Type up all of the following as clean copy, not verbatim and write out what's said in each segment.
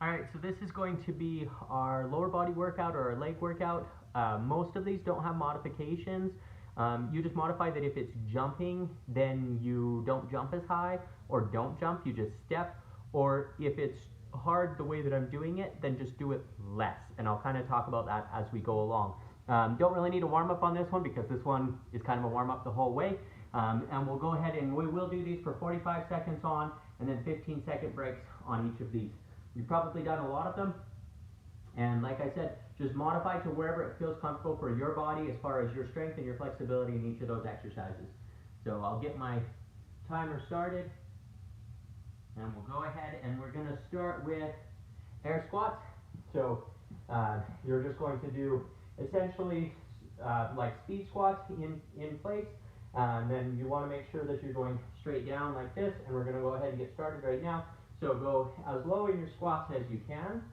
All right, so this is going to be our lower body workout or our leg workout. Most of these don't have modifications. You just modify that if it's jumping, then you don't jump as high, or don't jump, you just step. Or if it's hard the way that I'm doing it, then just do it less. And I'll kind of talk about that as we go along. Don't really need a warm up on this one because this one is kind of a warm up the whole way. And we'll go ahead and we will do these for 45 seconds on and then 15-second breaks on each of these. You've probably done a lot of them, and like I said, just modify to wherever it feels comfortable for your body as far as your strength and your flexibility in each of those exercises. So I'll get my timer started, and we'll go ahead and we're going to start with air squats. So you're just going to do essentially like speed squats in place, and then you want to make sure that you're going straight down like this, and we're going to go ahead and get started right now. So go as low in your squats as you can.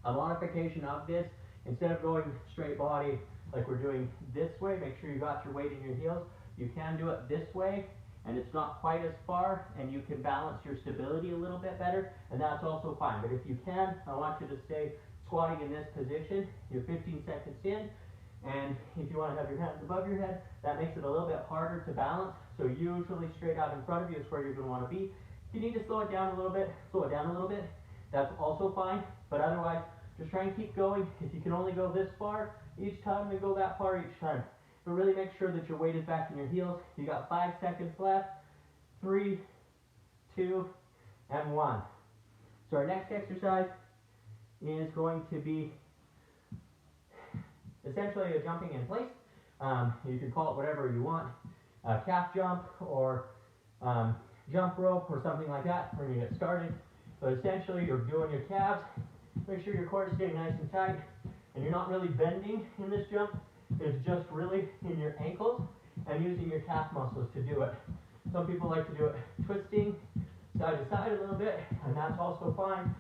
A modification of this, instead of going straight body like we're doing this way, make sure you got your weight in your heels. You can do it this way, and it's not quite as far, and you can balance your stability a little bit better, and that's also fine. But if you can, I want you to stay squatting in this position. You're 15 seconds in, and if you want to have your hands above your head, that makes it a little bit harder to balance. So usually straight out in front of you is where you're going to want to be. If you need to slow it down a little bit, slow it down a little bit. That's also fine, but otherwise, just try and keep going. If you can only go this far each time, then go that far each time. But really make sure that your weight is back in your heels. You got 5 seconds left. 3, 2, and 1. So our next exercise is going to be essentially a jumping in place. You can call it whatever you want. A calf jump or jump rope or something like that when you get started. But essentially you're doing your calves. Make sure your core is staying nice and tight, and you're not really bending in this jump. It's just really in your ankles and using your calf muscles to do it. Some people like to do it twisting side to side a little bit, and that's also fine.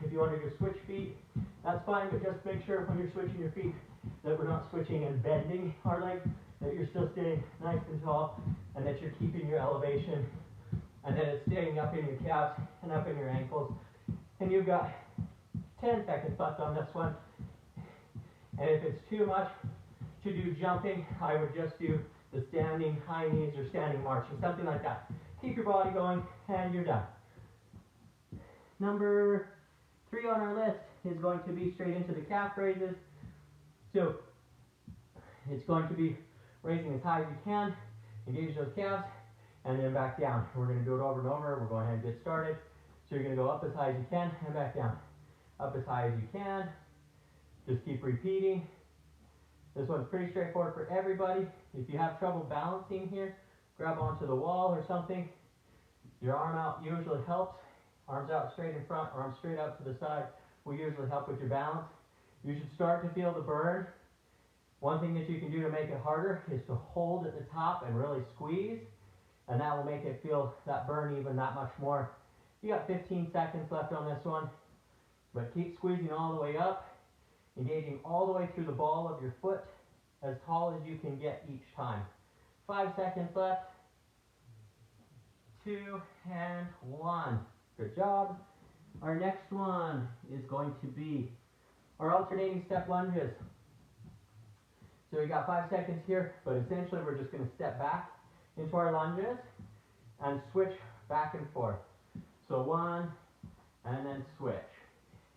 If you want to do switch feet, that's fine, but just make sure when you're switching your feet that we're not switching and bending our legs, that you're still staying nice and tall, and that you're keeping your elevation, and then it's staying up in your calves and up in your ankles. And you've got 10 seconds left on this one. And if it's too much to do jumping, I would just do the standing high knees or standing marching, something like that. Keep your body going, and you're done. Number 3 on our list is going to be straight into the calf raises. So it's going to be raising as high as you can, engage those calves, and then back down. We're going to do it over and over. We're going ahead and get started. So you're going to go up as high as you can and back down. Up as high as you can. Just keep repeating. This one's pretty straightforward for everybody. If you have trouble balancing here, grab onto the wall or something. Your arm out usually helps. Arms out straight in front, arms straight out to the side will usually help with your balance. You should start to feel the burn. One thing that you can do to make it harder is to hold at the top and really squeeze, and that will make it feel that burn even that much more. You got 15 seconds left on this one, but keep squeezing all the way up, engaging all the way through the ball of your foot, as tall as you can get each time. 5 seconds left. 2 and 1. Good job. Our next one is going to be our alternating step lunges. So we got 5 seconds here, but essentially we're just going to step back into our lunges and switch back and forth. So 1 and then switch.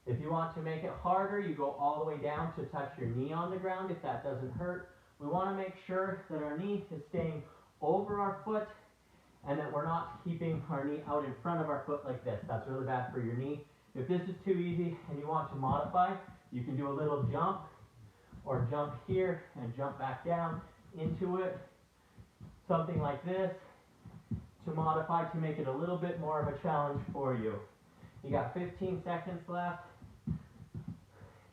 If you want to make it harder, you go all the way down to touch your knee on the ground if that doesn't hurt. We want to make sure that our knee is staying over our foot and that we're not keeping our knee out in front of our foot like this. That's really bad for your knee. If this is too easy and you want to modify, you can do a little jump or jump here and jump back down into it. Something like this to modify to make it a little bit more of a challenge for you. You got 15 seconds left.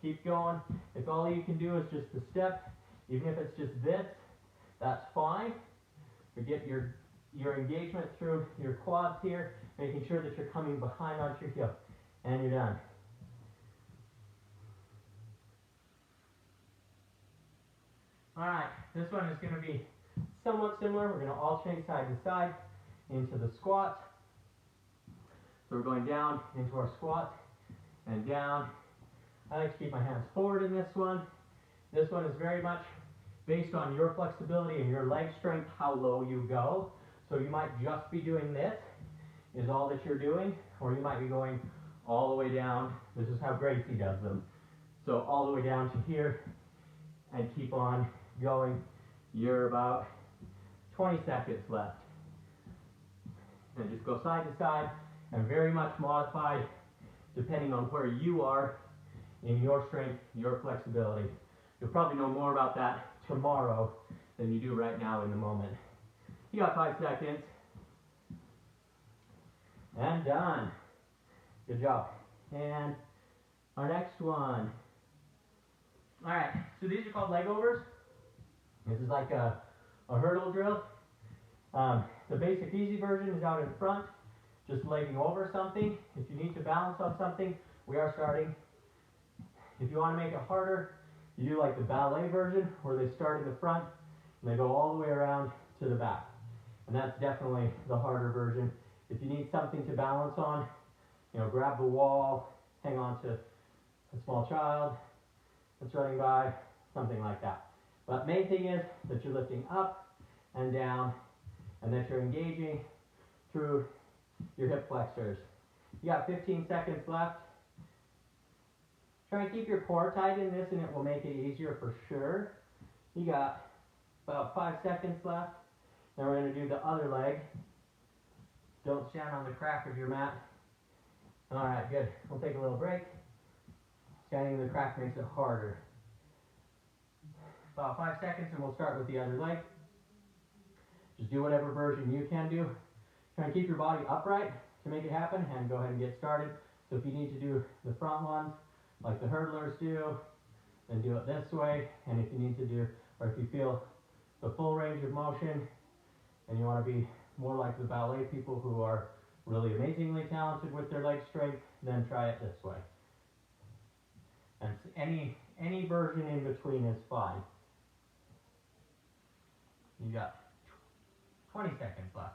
Keep going. If all you can do is just the step, even if it's just this, that's fine. But get your engagement through your quads here, making sure that you're coming behind onto your heel. And you're done. Alright, this one is going to be somewhat similar. We're going to alternate side to side into the squat. So we're going down into our squat, and down. I like to keep my hands forward in this one. This one is very much based on your flexibility and your leg strength, how low you go. So you might just be doing this, is all that you're doing, or you might be going all the way down. This is how Gracie does them. So all the way down to here, and keep on going. You're about 20 seconds left. And just go side to side, and very much modified depending on where you are in your strength, your flexibility. You'll probably know more about that tomorrow than you do right now in the moment. You got 5 seconds. And done. Good job. And our next one. Alright, so these are called leg overs. This is like a hurdle drill. The basic easy version is out in front, just legging over something. If you need to balance on something, we are starting. If you want to make it harder, you do like the ballet version, where they start in the front and they go all the way around to the back. And that's definitely the harder version. If you need something to balance on, you know, grab the wall, hang on to a small child that's running by, something like that. But main thing is that you're lifting up and down, and that you're engaging through your hip flexors. You got 15 seconds left. Try and keep your core tight in this, and it will make it easier for sure. You got about 5 seconds left. Now we're going to do the other leg. Don't stand on the crack of your mat. Alright, good. We'll take a little break. Standing in the crack makes it harder. About 5 seconds, and we'll start with the other leg. Just do whatever version you can do. Try and keep your body upright to make it happen, and go ahead and get started. So if you need to do the front ones, like the hurdlers do, then do it this way. And if you need to do, or if you feel the full range of motion, and you want to be more like the ballet people who are really amazingly talented with their leg strength, then try it this way. And any version in between is fine. You got 20 seconds left.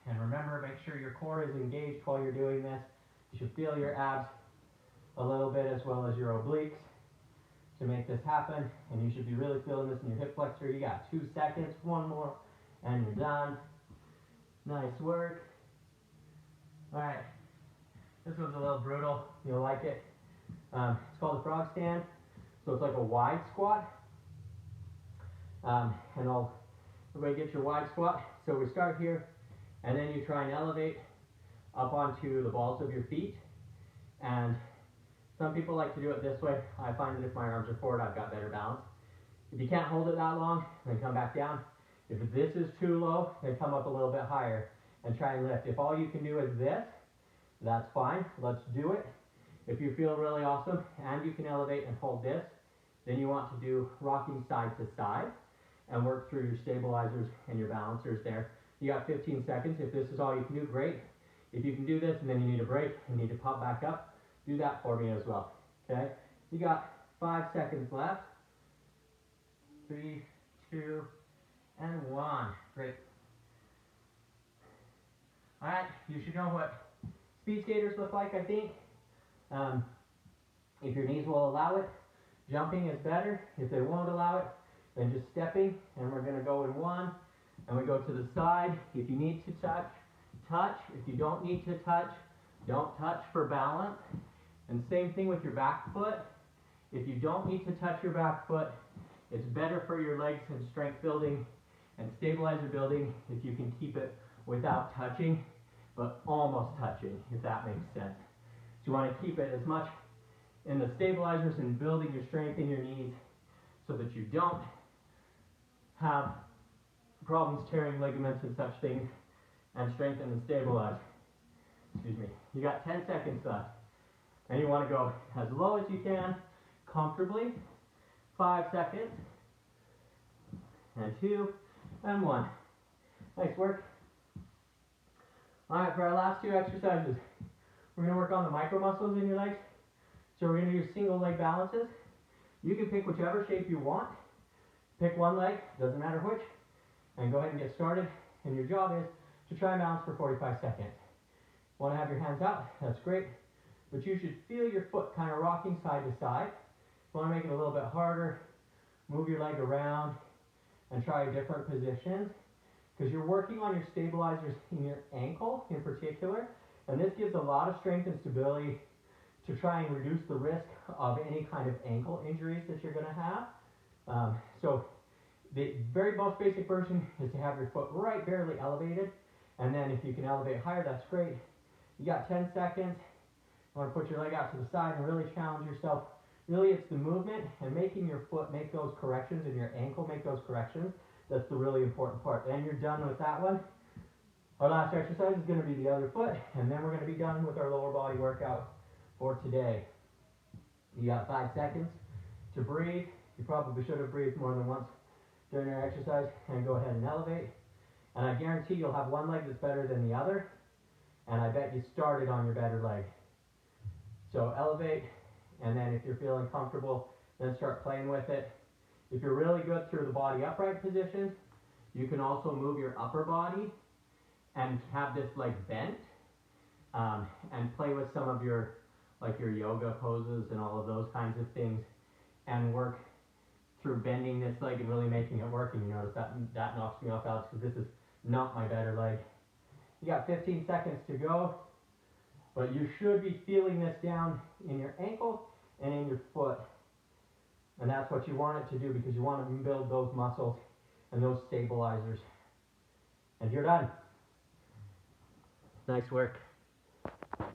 And remember, make sure your core is engaged while you're doing this. You should feel your abs a little bit, as well as your obliques, to make this happen. And you should be really feeling this in your hip flexor. You got 2 seconds, one more, and you're done. Nice work. Alright, this one's a little brutal. You'll like it. It's called a frog stand. So it's like a wide squat. And everybody get your wide squat. So we start here, and then you try and elevate up onto the balls of your feet. And some people like to do it this way. I find that if my arms are forward, I've got better balance. If you can't hold it that long, then come back down. If this is too low, then come up a little bit higher and try and lift. If all you can do is this, that's fine. Let's do it. If you feel really awesome and you can elevate and hold this, then you want to do rocking side to side and work through your stabilizers and your balancers there. You got 15 seconds. If this is all you can do, great. If you can do this and then you need a break and need to pop back up, do that for me as well. Okay? You got 5 seconds left. 3, 2, and 1. Great. Alright, you should know what speed skaters look like, I think. If your knees will allow it, jumping is better. If they won't allow it, then just stepping. And we're going to go in 1, and we go to the side. If you need to touch, touch. If you don't need to touch, don't touch for balance. And same thing with your back foot. If you don't need to touch your back foot, it's better for your legs and strength building and stabilizer building if you can keep it without touching, but almost touching, if that makes sense. So you want to keep it as much in the stabilizers and building your strength in your knees so that you don't have problems tearing ligaments and such things, and strengthen and stabilize. Excuse me. You got 10 seconds left. And you want to go as low as you can, comfortably. 5 seconds. And 2, and 1. Nice work. Alright, for our last 2 exercises, we're going to work on the micro muscles in your legs. So we're going to do single leg balances. You can pick whichever shape you want. Pick one leg, doesn't matter which, and go ahead and get started. And your job is to try and balance for 45 seconds. Want to have your hands out? That's great. But you should feel your foot kind of rocking side to side. If you want to make it a little bit harder, move your leg around and try different positions, because you're working on your stabilizers in your ankle in particular, and this gives a lot of strength and stability to try and reduce the risk of any kind of ankle injuries that you're going to have. So the very most basic version is to have your foot right barely elevated, and then if you can elevate higher, that's great. You got 10 seconds. You want to put your leg out to the side and really challenge yourself. Really, it's the movement and making your foot make those corrections and your ankle make those corrections. That's the really important part. And you're done with that one. Our last exercise is going to be the other foot, and then we're going to be done with our lower body workout for today. You got 5 seconds to breathe. You probably should have breathed more than once during your exercise, and go ahead and elevate. And I guarantee you'll have one leg that's better than the other, and I bet you started on your better leg. So elevate, and then if you're feeling comfortable, then start playing with it. If you're really good through the body upright position, you can also move your upper body and have this leg bent, and play with some of your, like your yoga poses and all of those kinds of things, and work through bending this leg and really making it work. And you notice that knocks me off, Alex, because this is not my better leg. You got 15 seconds to go, but you should be feeling this down in your ankle and in your foot. And that's what you want it to do, because you want to build those muscles and those stabilizers. And you're done. Nice work.